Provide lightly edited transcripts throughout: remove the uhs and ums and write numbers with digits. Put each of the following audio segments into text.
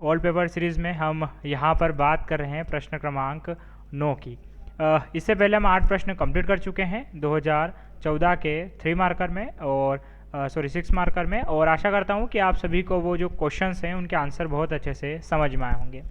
All paper series में हम यहाँ पर बात कर रहे हैं प्रश्न क्रमांक 9 की। इससे पहले हम 8 प्रश्न कंप्लीट कर चुके हैं 2014 के 3 मार्कर में और 6 मार्कर में, और आशा करता हूँ कि आप सभी को वो जो क्वेश्चंस हैं उनके आंसर बहुत अच्छे से समझ में आए होंगे।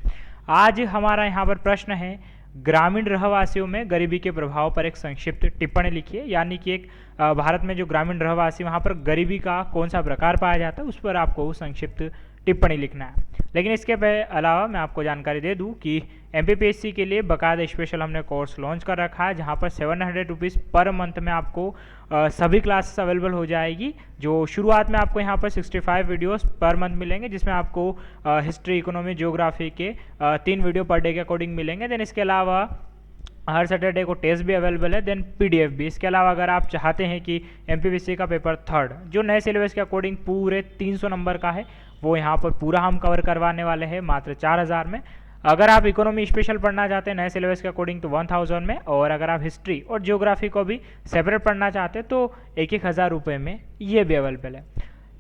आज हमारा यहाँ पर प्रश्न है, ग्रामीण रहवासियों में गरीबी के प्रभाव पर एक संक्षिप्त टिप्पणी लिखिए। यानी कि एक भारत में जो ग्रामीण रहवासी वहाँ पर गरीबी का कौन सा प्रकार पाया जाता है उस पर आपको संक्षिप्त टिप्पणी लिखना है। लेकिन इसके अलावा मैं आपको जानकारी दे दूं कि एमपीपीएससी के लिए बकायदा स्पेशल हमने कोर्स लॉन्च कर रखा है, जहां पर 700 रुपीज़ पर मंथ में आपको सभी क्लासेस अवेलेबल हो जाएगी। जो शुरुआत में आपको यहां पर 65 वीडियोस पर मंथ मिलेंगे, जिसमें आपको हिस्ट्री, इकोनॉमी, ज्योग्राफी के 3 वीडियो पर डे के अकॉर्डिंग मिलेंगे। देन इसके अलावा हर सैटरडे को टेस्ट भी अवेलेबल है, देन पीडीएफ भी। इसके अलावा अगर आप चाहते हैं कि एमपीपीएससी का पेपर 3 जो नए सिलेबस के अकॉर्डिंग पूरे 300 नंबर का है, वो यहाँ पर पूरा हम कवर करवाने वाले हैं मात्र 4000 में। अगर आप इकोनॉमी स्पेशल पढ़ना चाहते हैं नए सिलेबस के अकॉर्डिंग तो 1000 में, और अगर आप हिस्ट्री और ज्योग्राफी को भी सेपरेट पढ़ना चाहते हैं तो 1000 रुपये में ये भी अवेलेबल है।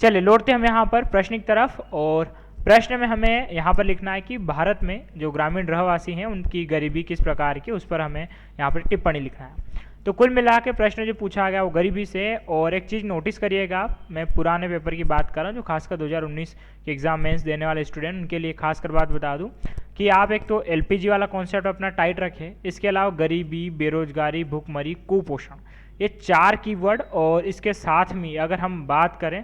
चलिए लौटते हम यहाँ पर प्रश्न की तरफ, और प्रश्न में हमें यहाँ पर लिखना है कि भारत में जो ग्रामीण रहवासी हैं उनकी गरीबी किस प्रकार की, उस पर हमें यहाँ पर टिप्पणी लिखना है। तो कुल मिला के प्रश्न जो पूछा गया वो गरीबी से। और एक चीज़ नोटिस करिएगा आप, मैं पुराने पेपर की बात कर रहा हूँ जो खासकर 2019 के एग्जाम मेंस देने वाले स्टूडेंट उनके लिए खासकर बात बता दूँ कि आप एक तो एलपीजी वाला कॉन्सेप्ट अपना टाइट रखें। इसके अलावा गरीबी, बेरोजगारी, भूखमरी, कुपोषण, ये 4 कीवर्ड, और इसके साथ में अगर हम बात करें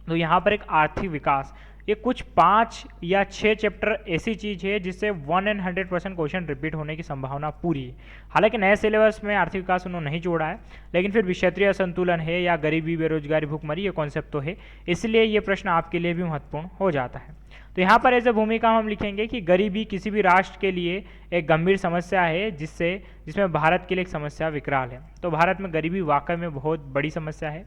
तो यहाँ पर एक आर्थिक विकास, ये कुछ 5 या 6 चैप्टर ऐसी चीज़ है जिससे 100% क्वेश्चन रिपीट होने की संभावना पूरी है। हालांकि नए सिलेबस में आर्थिक विकास उन्होंने नहीं जोड़ा है, लेकिन फिर भी क्षेत्रीय असंतुलन है या गरीबी, बेरोजगारी, भूखमरी, ये कॉन्सेप्ट तो है, इसलिए ये प्रश्न आपके लिए भी महत्वपूर्ण हो जाता है। तो यहाँ पर एज ए भूमिका हम लिखेंगे कि गरीबी किसी भी राष्ट्र के लिए एक गंभीर समस्या है जिसमें भारत के लिए एक समस्या विकराल है। तो भारत में गरीबी वाकई में बहुत बड़ी समस्या है।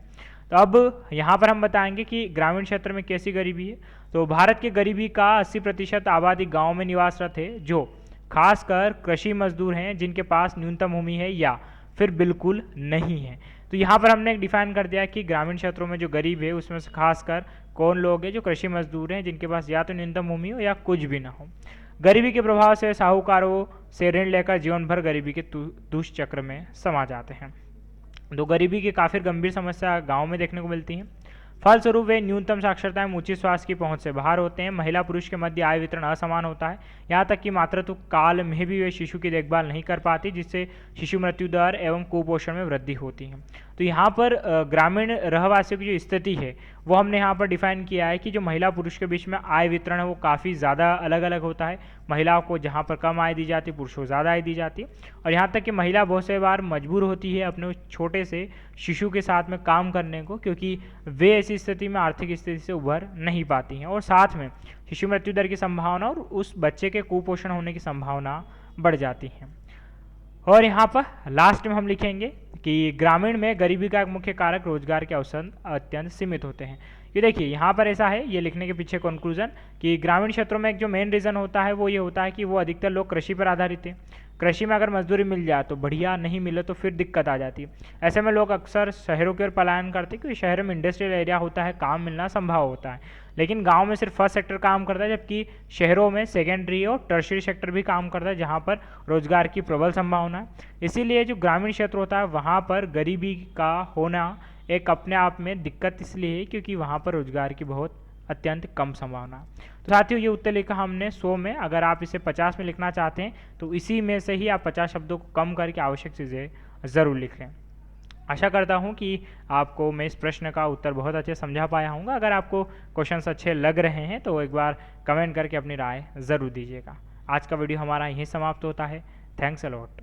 तो अब यहाँ पर हम बताएंगे कि ग्रामीण क्षेत्र में कैसी गरीबी है। तो भारत की गरीबी का 80% आबादी गांव में निवासरत है, जो खासकर कृषि मजदूर हैं जिनके पास न्यूनतम भूमि है या फिर बिल्कुल नहीं है। तो यहाँ पर हमने डिफाइन कर दिया कि ग्रामीण क्षेत्रों में जो गरीब है उसमें से खासकर कौन लोग हैं, जो कृषि मजदूर हैं जिनके पास या तो न्यूनतम भूमि हो या कुछ भी ना हो। गरीबी के प्रभाव से साहूकारों से ऋण लेकर जीवन भर गरीबी के दुष्चक्र में समा जाते हैं। तो गरीबी की काफ़ी गंभीर समस्या गांव में देखने को मिलती है। फलस्वरूप वे न्यूनतम साक्षरता एवं उचित स्वास्थ्य की पहुंच से बाहर होते हैं। महिला पुरुष के मध्य आय वितरण असमान होता है, यहाँ तक कि मातृत्व काल में भी वे शिशु की देखभाल नहीं कर पाती, जिससे शिशु मृत्यु दर एवं कुपोषण में वृद्धि होती है। तो यहाँ पर ग्रामीण रहवासियों की जो स्थिति है वो हमने यहाँ पर डिफाइन किया है कि जो महिला पुरुष के बीच में आय वितरण है वो काफ़ी ज़्यादा अलग अलग होता है। महिलाओं को जहाँ पर कम आय दी जाती है, पुरुषों को ज़्यादा आय दी जाती है। और यहाँ तक कि महिला बहुत से बार मजबूर होती है अपने छोटे से शिशु के साथ में काम करने को, क्योंकि वे ऐसी स्थिति में आर्थिक स्थिति से उभर नहीं पाती हैं, और साथ में शिशु मृत्यु दर की संभावना और उस बच्चे के कुपोषण होने की संभावना बढ़ जाती है। और यहाँ पर लास्ट में हम लिखेंगे कि ग्रामीण में गरीबी का एक मुख्य कारक रोजगार के अवसर अत्यंत सीमित होते हैं। ये देखिए यहाँ पर ऐसा है, ये लिखने के पीछे कंक्लूजन कि ग्रामीण क्षेत्रों में एक जो मेन रीज़न होता है वो ये होता है कि वो अधिकतर लोग कृषि पर आधारित हैं। कृषि में अगर मजदूरी मिल जाए तो बढ़िया, नहीं मिले तो फिर दिक्कत आ जाती है। ऐसे में लोग अक्सर शहरों की ओर पलायन करते हैं, क्योंकि शहरों में इंडस्ट्रियल एरिया होता है, काम मिलना संभव होता है। लेकिन गांव में सिर्फ फर्स्ट सेक्टर काम करता है, जबकि शहरों में सेकेंडरी और टर्शियरी सेक्टर भी काम करता है, जहां पर रोजगार की प्रबल संभावना है। इसीलिए जो ग्रामीण क्षेत्र होता है वहां पर गरीबी का होना एक अपने आप में दिक्कत इसलिए है क्योंकि वहां पर रोजगार की बहुत अत्यंत कम संभावना। तो साथियों ये उत्तर लिखा हमने 100 में, अगर आप इसे 50 में लिखना चाहते हैं तो इसी में से ही आप 50 शब्दों को कम करके आवश्यक चीज़ें ज़रूर लिख लें। आशा करता हूं कि आपको मैं इस प्रश्न का उत्तर बहुत अच्छे समझा पाया हूँ। अगर आपको क्वेश्चंस अच्छे लग रहे हैं तो एक बार कमेंट करके अपनी राय ज़रूर दीजिएगा। आज का वीडियो हमारा यहीं समाप्त होता है। Thanks a lot.